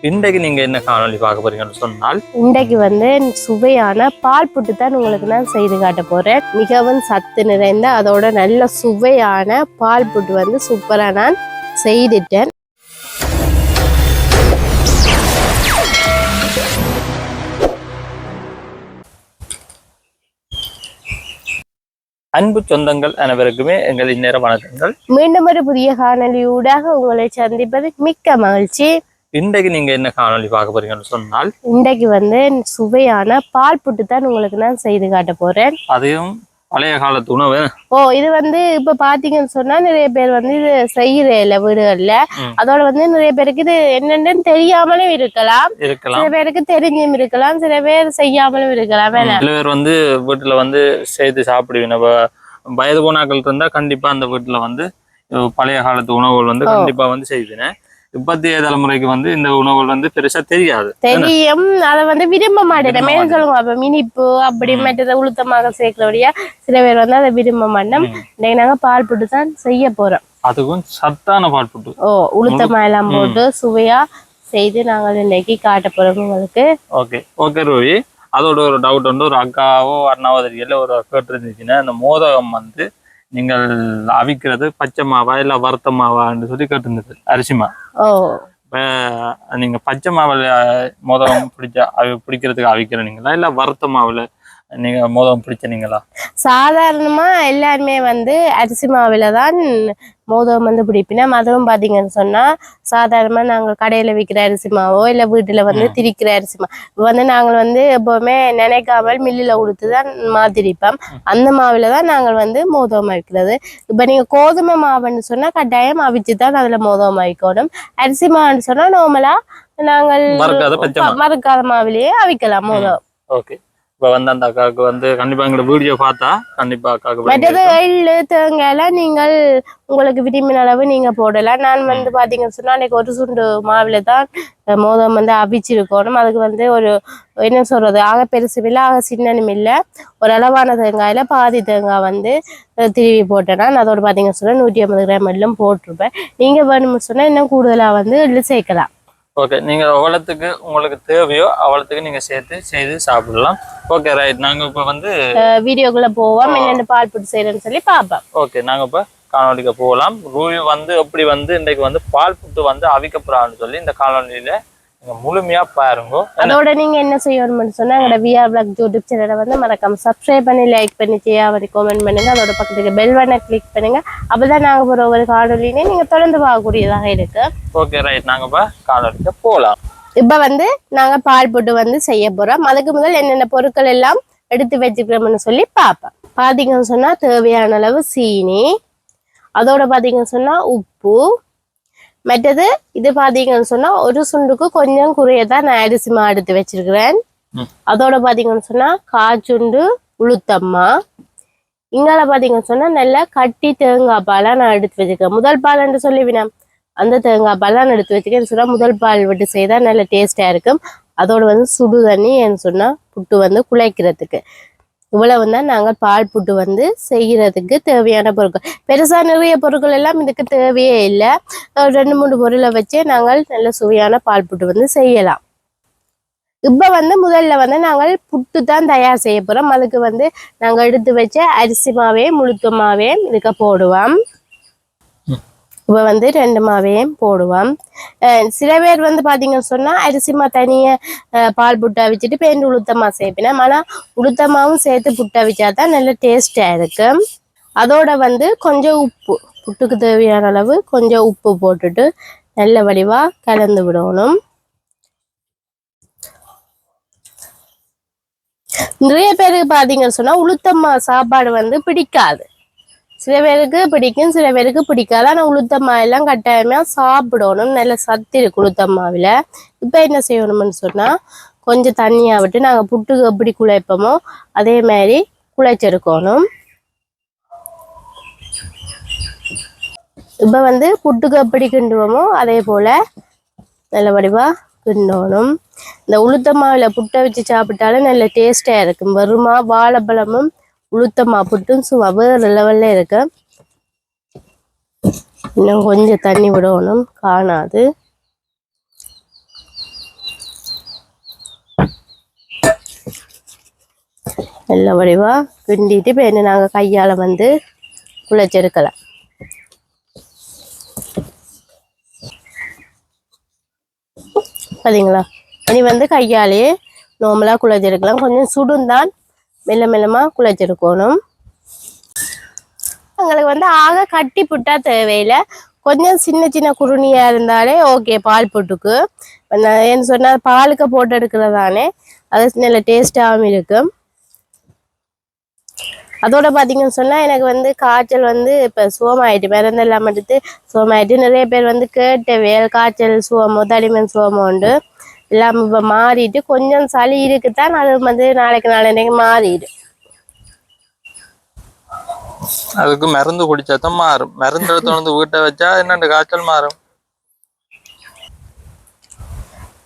இன்றைக்கு நீங்க என்ன காணொலி பார்க்க போறீங்கன்னு சொன்னால், இன்றைக்கு வந்து சுவையான பால் புட்டு தான் உங்களுக்கு நான் செய்து காட்ட போறேன். மிகவும் சத்து நிறைந்த அதோட நல்ல சுவையான பால் புட்டு வந்து சூப்பரா நான் செய்துட்டேன். அன்பு சொந்தங்கள் அனைவருக்குமே எங்கள் இந்நேர வணக்கங்கள். மீண்டும் ஒரு புதிய காணொலியூடாக உங்களை சந்திப்பது மிக்க மகிழ்ச்சி. இன்றைக்கு நீங்க என்ன காணொலி பார்க்க போறீங்கன்னு சொன்னால், இன்றைக்கு வந்து சுவையான பால் புட்டு தான் உங்களுக்கு நான் செய்து காட்ட போறேன். அதையும் பழைய காலத்து உணவு. இது வந்து இப்ப பாத்தீங்கன்னு சொன்னா நிறைய பேர் வந்து இது செய்யற இல்ல வீடுகள்ல. அதோட வந்து நிறைய பேருக்கு இது என்னன்னு தெரியாமலும் இருக்கலாம், சில பேருக்கு தெரிஞ்சும் இருக்கலாம், சில பேர் செய்யாமலும் இருக்கலாம். சில பேர் வந்து வீட்டுல வந்து செய்து சாப்பிடுவீங்க. வயது போனாக்கள் இருந்தா கண்டிப்பா அந்த வீட்டுல வந்து பழைய காலத்து உணவுகள் வந்து கண்டிப்பா வந்து செய்வேன். இப்பத்திய தலைமுறைக்கு வந்து இந்த உணவுகள் வந்து பெருசா தெரியாது, தெரியும், அதை வந்து விரும்ப மாட்டேன். மேலும் சொல்லுங்க, அப்ப இனிப்பு அப்படி மற்ற உளுத்தமாக சேர்க்கிறபடியா சில பேர் வந்து அதை விரும்ப மாட்டோம். இன்னைக்கு நாங்க பால் புட்டு தான் செய்ய போறோம். அதுக்கும் சத்தான பால் புட்டு. உளுத்தமா எல்லாம் போட்டு சுவையா செய்து நாங்கள் இன்னைக்கு காட்ட போறோம் உங்களுக்கு. ஓகே ரூபி, அதோட ஒரு டவுட் வந்து ஒரு அக்காவோ அண்ணாவோ தெரியல ஒரு கேட்டு இருந்துச்சுன்னா, இந்த மோதகம் வந்து நீங்கள் அவிக்கிறது பச்சை மாவா இல்ல வறுத்த மாவான்னு சொல்லி கேட்டுருந்தது. அரிசிமா நீங்க பச்சை மாவுல மோதகம் பிடிக்கிறதுக்கு அவிக்கிறீங்களா இல்ல வறுத்த மாவுல நீங்க மோதகம் பிடிச்சீங்களா? சாதாரணமா எல்லாருமே வந்து அரிசி மாவுல தான் மோதகம் வந்து பிடிப்பினோம். அதுவும் பாத்தீங்கன்னு சொன்னா சாதாரணமா நாங்க கடையில விற்கிற அரிசி மாவோ இல்ல வீட்டுல வந்து திரிக்கிற அரிசி மாவு வந்து நாங்கள் வந்து எப்பவுமே நினைக்காமல் மில்லில கொடுத்துதான் மாதிரிப்போம். அந்த மாவுல தான் நாங்கள் வந்து மோதகம் வைக்கிறது. இப்ப நீங்க கோதுமை மாவுன்னு சொன்னா கட்டாயம் அவிச்சுதான் அதுல மோதகம் வைக்கணும். அரிசி மாவுன்னு சொன்னா நார்மலா நாங்கள் மறுக்காத மாவிலேயே அவிக்கலாம் மோதகம். ஓகே, இப்ப வந்து அந்த அக்காவுக்கு வந்து கண்டிப்பா எங்களோட வீடியோ பார்த்தா கண்டிப்பா அக்காவுக்கு மற்றது எள்ளு தேங்காய் நீங்கள் உங்களுக்கு விரும்பின அளவு நீங்க போடலாம். நான் வந்து பாத்தீங்கன்னு சொன்னா அன்னைக்கு ஒரு சுண்டு மாவுல தான் மோதம் வந்து அவிச்சிருக்கணும். அதுக்கு வந்து ஒரு என்ன சொல்றது, ஆக பெருசு இல்லை ஆக சின்னனும் இல்லை, ஒரு அளவான தேங்காயில பாதி தேங்காய் வந்து திருவி போட்டேன்னா அதோட பாத்தீங்கன்னு சொன்னா 150 கிராம் எள்ளும் போட்டிருப்பேன். நீங்க வேணும்னு சொன்னா இன்னும் கூடுதலா வந்து எள்ளு சேர்க்கலாம். ஓகே, நீங்க எவ்வளவுக்கு உங்களுக்கு தேவையோ அவ்வளவுக்கு நீங்க சேர்த்து செய்து சாப்பிடலாம். ஓகே ரைட், நாங்க இப்ப வந்து வீடியோக்குள்ள போவோம், என்னென்ன பால் புட்டு செய்யறேன்னு சொல்லி பாப்போம். ஓகே, நாங்க இப்ப காணொலிக்கு போகலாம். ரூபி வந்து எப்படி வந்து இன்றைக்கு வந்து பால் புட்டு வந்து அவிக்கப்படுறான்னு சொல்லி இந்த காணொலியில நீங்க முழுமையா பாருங்க. அதோட நீங்க என்ன செய்யணும்னு சொன்னா எங்களோட VR Vlog யூடியூப் சேனலை வந்து மறக்காம சப்ஸ்கிரைப் பண்ணி லைக் பண்ணி செய்யாம கமெண்ட் பண்ணுங்க. அதோட பக்கத்துக்கு பெல் பட்டனை கிளிக் பண்ணுங்க. அப்பதான் நாங்க போற ஒவ்வொரு காணொலியுமே நீங்க தொடர்ந்து பார்க்கக்கூடியதாக இருக்கு. ஓகே ரைட், நாங்க இப்ப காணொலிக்கு போகலாம். இப்ப வந்து நாங்க பால் புட்டு வந்து செய்ய போறோம். அதுக்கு முதல் என்னென்ன பொருட்கள் எல்லாம் எடுத்து வச்சுக்கிறோம்னு சொல்லி பார்ப்போம். பாத்தீங்கன்னு சொன்னா தேவையான அளவு சீனி, அதோட பாத்தீங்கன்னு சொன்னா உப்பு, மற்றது இது பாத்தீங்கன்னு சொன்னா ஒரு சுண்டுக்கு கொஞ்சம் குறையதான் நான் அரிசி மா எடுத்து வச்சிருக்கிறேன். அதோட பாத்தீங்கன்னு சொன்னா காச்சுண்டு உளுத்தம்மா, இங்கால பாத்தீங்கன்னு சொன்னா நல்லா கட்டி தேங்காய் பாலா நான் எடுத்து வச்சிருக்கேன். முதல் பால்ன்னு சொல்லிவினா அந்த தேங்காய் பால் நான் எடுத்து வச்சுக்கேன்னு சொன்னா முதல் பால் விட்டு செய்தா நல்ல டேஸ்டா இருக்கும். அதோட வந்து சுடு தண்ணி ஏன்னு சொன்னா புட்டு வந்து குழைக்கிறதுக்கு. இவ்வளவு தான் நாங்கள் பால் புட்டு வந்து செய்யறதுக்கு தேவையான பொருட்கள். பெருசா நிறைய பொருட்கள் எல்லாம் இதுக்கு தேவையே இல்லை. 2-3 பொருளை வச்சே நாங்கள் நல்ல சுவையான பால் புட்டு வந்து செய்யலாம். இப்ப வந்து முதல்ல வந்து நாங்கள் புட்டு தான் தயார் செய்ய போறோம். அதுக்கு வந்து நாங்கள் எடுத்து வச்ச அரிசி மாவையும் முழுத்த மாவையும் இதுக்கு போடுவோம். இப்ப வந்து 2 மாவையும் போடுவோம். சில பேர் வந்து பாத்தீங்கன்னு சொன்னா அரிசிமா தனிய பால் புட்டா வச்சுட்டு பேருந்து உளுத்தமா சேர்ப்பினேன். ஆனா உளுத்தமாவும் சேர்த்து புட்டா வச்சாதான் நல்ல டேஸ்டா இருக்கு. அதோட வந்து கொஞ்சம் உப்பு, புட்டுக்கு தேவையான அளவு கொஞ்சம் உப்பு போட்டுட்டு நல்ல வடிவா கலந்து விடணும். நிறைய பேருக்கு பாத்தீங்கன்னு சொன்னா உளுத்தம்மா சாப்பாடு வந்து பிடிக்காது. சில பேருக்கு பிடிக்கும், சில பேருக்கு பிடிக்காது. ஆனா உளுத்தம்மா எல்லாம் கட்டாயமா சாப்பிடணும், நல்ல சத்து இருக்கு உளுத்தம்மாவில. இப்ப என்ன செய்யணும்னு சொன்னா கொஞ்சம் தண்ணியா விட்டு நாங்க புட்டுக்கு எப்படி குழைப்போமோ அதே மாதிரி குழைச்சிருக்கணும். இப்ப வந்து புட்டுக்கு எப்படி கிண்டுவோமோ அதே போல நல்ல வடிவா கிண்டணும். இந்த உளுத்தம்மாவில புட்டை வச்சு சாப்பிட்டாலும் நல்ல டேஸ்டா இருக்கும். வெறுமா வாழைப்பழமும் உளுத்தமா புட்டும் சும்மா வேறு லெவல்ல இருக்கு. இன்னும் கொஞ்சம் தண்ணி விடணும், காணாது. நல்ல வடிவா கிண்டிட்டு இப்போ என்ன நாங்கள் கையால் வந்து குழைச்செடுக்கலாம். பார்த்தீங்களா? இனி வந்து கையாலேயே நார்மலாக குழைச்செடுக்கலாம். கொஞ்சம் சுடுந்தான் மெல்ல மெல்லமாக குழைச்செடுக்கணும். எங்களுக்கு வந்து ஆக கட்டி புட்டா தேவையில்லை. கொஞ்சம் சின்ன சின்ன குருணியாக இருந்தாலே ஓகே பால் புட்டுக்கு. என்ன சொன்னால் பாலுக்கு போட்டு எடுக்கிறதானே அது நல்ல டேஸ்டாகவும் இருக்கும். அதோட பார்த்தீங்கன்னு சொன்னால் எனக்கு வந்து காய்ச்சல் வந்து இப்போ சுகமாயிட்டு மருந்தெல்லாம் எடுத்து சுகமாயிட்டு. நிறைய பேர் வந்து கேட்டவே காய்ச்சல் சுகமோ தடிமன் சுகமோ உண்டு எல்லாம் இப்போ மாறிட்டு கொஞ்சம் சளி இருக்குத்தான் அது வந்து நாளைக்கு நாளைக்கு மாறிடு. அதுக்கு மருந்து குடிச்சாதான் மாறும். மருந்து எடுத்து வந்து வீட்டை வச்சா என்னண்டு காய்ச்சல் மாறும்.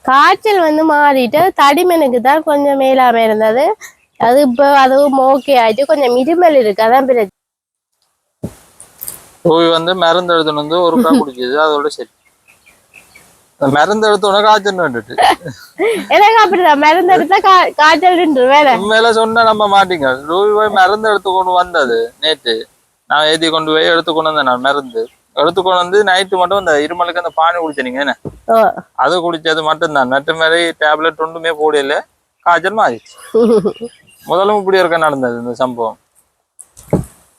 காய்ச்சல் வந்து மாறிட்டு தடிமனுக்கு தான் கொஞ்சம் மேலாம இருந்தது. அது இப்போ அதுவும் ஓகே ஆயிட்டு கொஞ்சம் இருமல் இருக்கு. அதான் பிரச்சனை. போய் வந்து மருந்து எடுத்துன்னு வந்து ஒரு கா குடிக்குது அதோட சரி. மருந்து எடுத்தோட காய்ச்சல் வந்துட்டு எனக்கு அப்படிதான் மருந்து எடுத்தா காய்ச்சல் வேற உண்மையில சொன்னா நம்ப மாட்டீங்க. ரூபி போய் மருந்து எடுத்துக்கொண்டு வந்தது நேற்று. நான் ஏற்றி கொண்டு போய் எடுத்துக்கொண்டு வந்தேன். நான் மருந்து எடுத்துக்கொண்டு வந்து நைட்டு மட்டும் அந்த இருமலுக்கு அந்த பானி குடிச்சீங்க என்ன அது குடிச்சது மட்டும்தான். மற்ற மாதிரி டேப்லெட் ஒன்றுமே போடல. காய்ச்சல் மாறிச்சு. முதலும் இப்படி இருக்க நடந்தது இந்த சம்பவம்.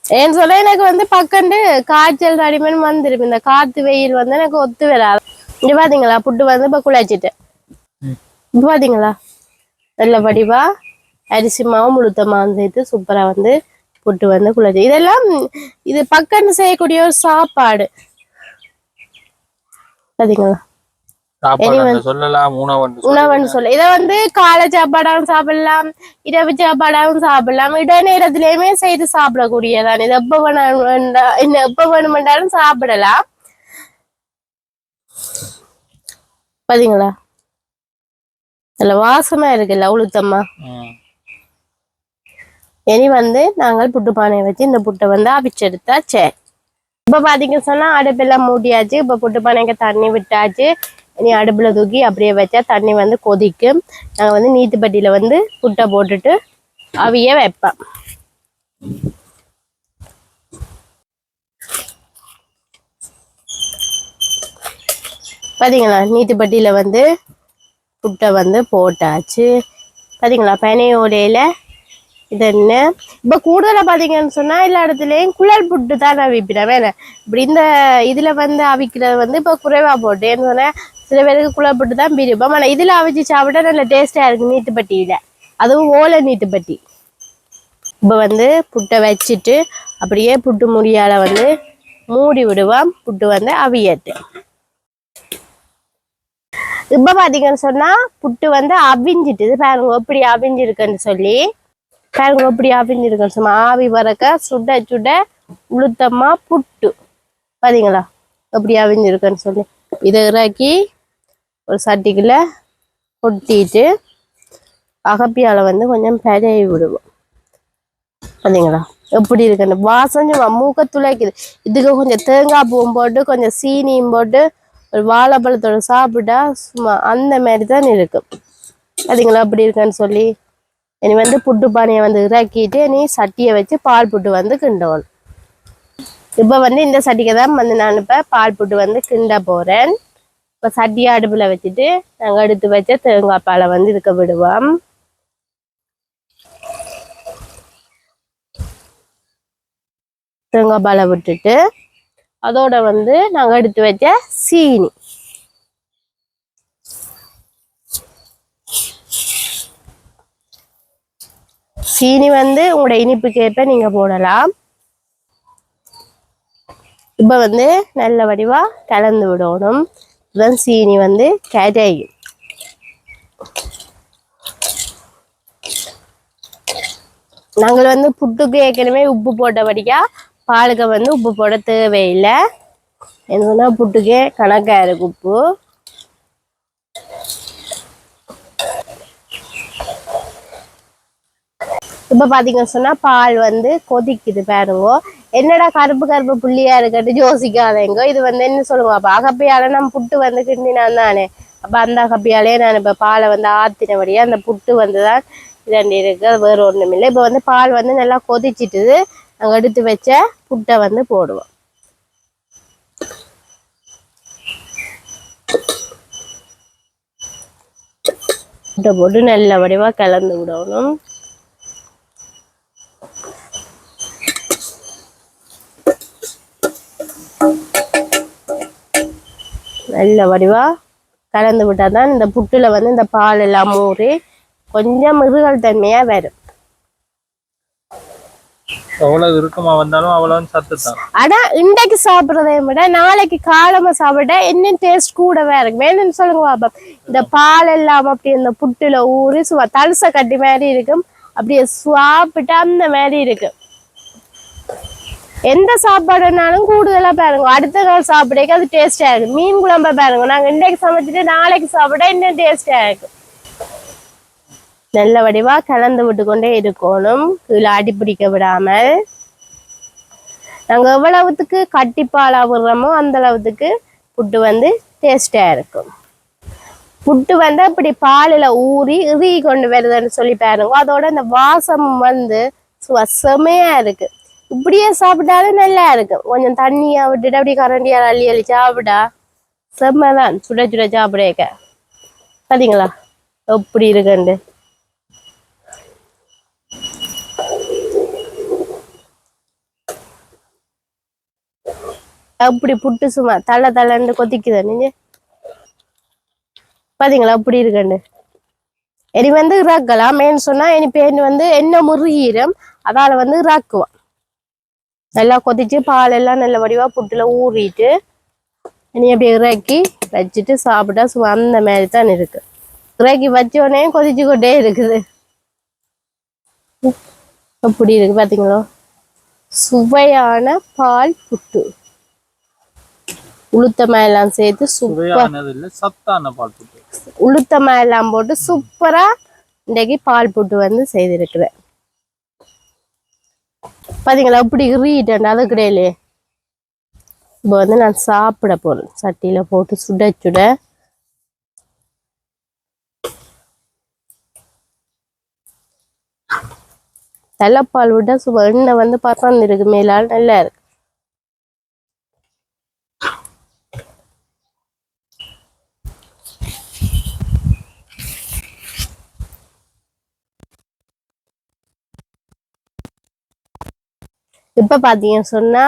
ஏன்னு சொல்ல எனக்கு வந்து பக்கண்டு காய்ச்சல் தடிமன் வந்துடும். இந்த காத்து வெயில் வந்து எனக்கு ஒத்து வராது. இங்க பாத்தீங்களா புட்டு வந்து இப்ப குழச்சிட்டேன். இப்ப பாத்தீங்களா நல்ல வடிவா அரிசி மாவும் முழுத்தமாவும் சேர்த்து சூப்பரா வந்து புட்டு வந்து குழச்சி. இதெல்லாம் இது பக்கண்டு செய்யக்கூடிய ஒரு சாப்பாடு. பாத்தீங்களா சொல்லலாம் உணவுன்னு சொல்ல. இதை வந்து காலை சாப்பாடாகவும் சாப்பிடலாம், இரவு சாப்பாடாகவும் சாப்பிடலாம், இடைநேரத்திலயுமே செய்து சாப்பிடக்கூடியதான். இது எப்ப வேணுமென்றாலும் சாப்பிடலாம். பாத்தீங்களா நல்ல வாசமா இருக்குல்ல உளுத்தம்மா. இனி வந்து நாங்கள் புட்டு பானையை வச்சு இந்த புட்டை வந்து அவிச்செடுத்தா சரி. இப்ப பாத்தீங்கன்னு சொன்னா அடுப்பெல்லாம் மூட்டியாச்சு. இப்ப புட்டு பானைக்கு தண்ணி விட்டாச்சு. இனி அடுப்புல தூக்கி அப்படியே வச்சா தண்ணி வந்து கொதிக்கும். நாங்க வந்து நீத்துப்பட்டியில வந்து புட்டை போட்டுட்டு அவிய வைப்பேன். பாத்தீங்களா நீத்துப்பட்டியில வந்து புட்டை வந்து போட்டாச்சு. பாத்தீங்களா பனையோடையில இது என்ன இப்ப கூடுதலா பாத்தீங்கன்னு சொன்னா எல்லா இடத்துலயும் குழல் புட்டு தான் நான் அவிப்பிடேன். வேணா இப்படி இந்த இதுல வந்து அவிக்கிறது வந்து இப்ப குறைவா போட்டு ஏன்னு சொன்னா சில பேருக்கு குழல் புட்டு தான் பிரிப்போம். ஆனா இதுல அவிச்சு சாப்பிட்டா நல்ல டேஸ்டா இருக்கு நீட்டுப்பட்டியில. அதுவும் ஓலை நீட்டுப்பட்டி. இப்ப வந்து புட்டை வச்சுட்டு அப்படியே புட்டு முடியால வந்து மூடி விடுவோம். புட்டு வந்து அவியட்டு. இப்ப பாத்தீங்கன்னு சொன்னா புட்டு வந்து அவிஞ்சிட்டு பாருங்க எப்படி அவிஞ்சிருக்குன்னு சொல்லி. பாருங்க எப்படி அவிஞ்சிருக்குன்னு சொன்னா ஆவி வரக்க சுட சுட உளுத்தமா புட்டு. பாத்தீங்களா எப்படி அவிஞ்சிருக்குன்னு சொல்லி. இதை இறக்கி ஒரு சட்டிக்குள்ள கொட்டிட்டு அகப்பியால வந்து கொஞ்சம் பெரிய விடுவோம். பாத்தீங்களா எப்படி இருக்குன்னு வாசம் மூக்க துளைக்குது. இதுக்கு கொஞ்சம் தேங்காய் பூவும் போட்டு கொஞ்சம் சீனியும் போட்டு ஒரு வாழைப்பழத்தோட சாப்பிட்டா சும்மா அந்த மாதிரி தான் இருக்கும். பாத்தீங்களா எப்படி இருக்குன்னு சொல்லி. இனி வந்து புட்டு பானையை வந்து இறக்கிட்டு நீ சட்டியை வச்சு பால் புட்டு வந்து கிண்டணும். இப்ப வந்து இந்த சட்டிக்கு தான் வந்து நான் இப்ப பால் புட்டு வந்து கிண்ட போறேன். இப்ப சட்டியை அடுப்புல வச்சுட்டு நாங்க எடுத்து வச்ச தேங்காய் பாலை வந்து இதுக்க விடுவோம். தேங்காய் பாலை விட்டுட்டு அதோட வந்து நாங்க எடுத்து வச்ச சீனி சீனி வந்து உங்களோட இனிப்புக்கு ஏற்ப நீங்க போடலாம். இப்ப வந்து நல்ல வடிவா கலந்து விடணும். இதுதான் சீனி வந்து கரையும். நாங்கள் வந்து புட்டுக்கு ஏற்கனவே உப்பு போட்டபடியா பாலுக்கு வந்து உப்பு போட தேவையில்லை. என்னன்னா புட்டுக்கே கணக்கா இருக்கு உப்பு. இப்ப பாத்தீங்கன்னு சொன்னா பால் வந்து கொதிக்குது பாருங்க. என்னடா கருப்பு கருப்பு புள்ளியா இருக்கட்டு யோசிக்காதேங்க. இது வந்து என்ன சொல்லுங்க அப்ப அகப்பையால நம்ம புட்டு வந்து கிண்டினான் தானே. அப்ப அந்த அகப்பையாலே நான் இப்ப பாலை வந்து ஆத்தினபடியா அந்த புட்டு வந்துதான் இரண்டு இருக்கு, அது வேற ஒண்ணும் இல்லை. இப்போ வந்து பால் வந்து நல்லா கொதிச்சிட்டு நாங்கள் எடுத்து வச்ச புட்டை வந்து போடுவோம். புட்டை போட்டு நல்ல வடிவா கலந்து விடணும். நல்ல வடிவா கலந்து விட்டாதான் இந்த புட்டுல வந்து இந்த பால் எல்லாம் ஊறி கொஞ்சம் மிருகல் தன்மையா வரும். எவ்வளவு இருக்குமா வந்தாலும் அவ்வளவு சத்து தான். ஆனா இன்றைக்கு சாப்பிட்றதை விட நாளைக்கு காலமா சாப்பிட இன்னும் டேஸ்ட் கூடவே இருக்கும். வேணும்னு சொல்லுங்க பாப்பா. இந்த பால் எல்லாம் அப்படி இந்த புட்டுல ஊறி சுவா தலசை கட்டி மாதிரி இருக்கும். அப்படியே சாப்பிட்டா அந்த மாதிரி இருக்கும். எந்த சாப்பாடுனாலும் கூடுதலா பாருங்க அடுத்த நாள் சாப்பிடக்கு அது டேஸ்டா இருக்கும். மீன் குழம்பா பாருங்க நாங்க இன்றைக்கு சமைச்சிட்டு நாளைக்கு சாப்பிட இன்னும் டேஸ்டா இருக்கும். நல்ல வடிவா கலந்து விட்டு கொண்டே இருக்கணும், கீழே அடிப்பிடிக்க விடாமல். நாங்க எவ்வளவுக்கு கட்டிப்பாலா விடுறோமோ அந்த அளவுக்கு புட்டு வந்து டேஸ்டா இருக்கும். புட்டு வந்து அப்படி பாலில் ஊறி இறுகி கொண்டு வருதுன்னு சொல்லி பாருங்க. அதோட அந்த வாசம் வந்து செமையா இருக்கு. இப்படியே சாப்பிட்டாலும் நல்லா இருக்கும். கொஞ்சம் தண்ணியா விட்டுட்டு அப்படி கரண்டியா அள்ளி அள்ளி சாப்பிட்டா செம்மதான். சுட சுட சாப்பிடக்க பாத்தீங்களா எப்படி இருக்குண்டு. அப்படி புட்டு சும்மா தள்ள தள்ளன்னு கொதிக்குது. நீங்க பாத்தீங்களா அப்படி இருக்குண்டு. இனி வந்து இறாக்கலாம். மேன்னு சொன்னா இனி பேன் வந்து என்ன முருகீரம் அதால வந்து இறாக்குவோம். நல்லா கொதிச்சு பால் எல்லாம் நல்ல வடிவா புட்டுல ஊறிட்டு இனி அப்படி இறக்கி வச்சுட்டு சாப்பிட்டா சும்மா அந்த மாதிரி தான் இருக்கு. இறக்கி வச்சோடனே கொதிச்சு கொண்டே இருக்குது. அப்படி இருக்கு பாத்தீங்களா சுவையான பால் புட்டு. உளுத்தமா எல்லாம் சேர்த்து சத்தான பால் புட்டு, உளுத்தமா எல்லாம் போட்டு சூப்பரா இன்றைக்கு பால் புட்டு வந்து செய்திருக்கிறேன். பாத்தீங்களா அப்படி இறிட்டேன் அது கிடையிலே. இப்போ வந்து நான் சாப்பிட போறேன். சட்டியில போட்டு சுட சுட தலைப்பால் விட்டா சும்மா எண்ணெய் வந்து பறந்து இருக்கு மேலால் நல்லா இருக்கு. இப்ப பாத்தீங்கன்னு சொன்னா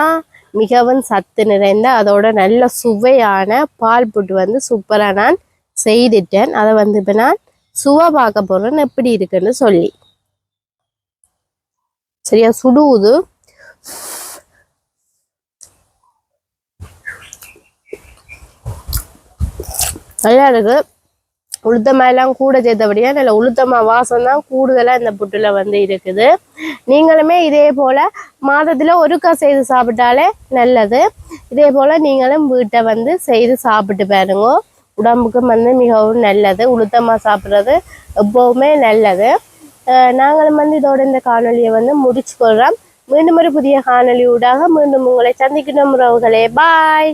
மிகவும் சத்து நிறைந்த அதோட நல்ல சுவையான பால் புட்டு வந்து சூப்பரா நான் செய்துட்டேன். அதை வந்து இப்ப நான் சுவை பார்க்க போறேன் எப்படி இருக்குன்னு சொல்லி. சரியா சுடுவது நல்லா இருக்கு. உளுத்தமா எல்லாம் கூட சேர்த்தபடியா நல்ல உளுத்தமா வாசம் தான் கூடுதலா இந்த புட்டுல வந்து இருக்குது. நீங்களுமே இதே போல மாதத்துல ஒருக்கா செய்து சாப்பிட்டாலே நல்லது. இதே போல நீங்களும் வீட்டை வந்து செய்து சாப்பிட்டு பாருங்க. உடம்புக்கும் வந்து மிகவும் நல்லது. உளுத்தமா சாப்பிட்றது எப்பவுமே நல்லது. நாங்களும் வந்து இதோட இந்த காணொலியை வந்து முடிச்சு கொள்றோம். மீண்டும் ஒரு புதிய காணொலி ஊடாக மீண்டும் உங்களை சந்திக்கணும் உறவுகளே. பாய்.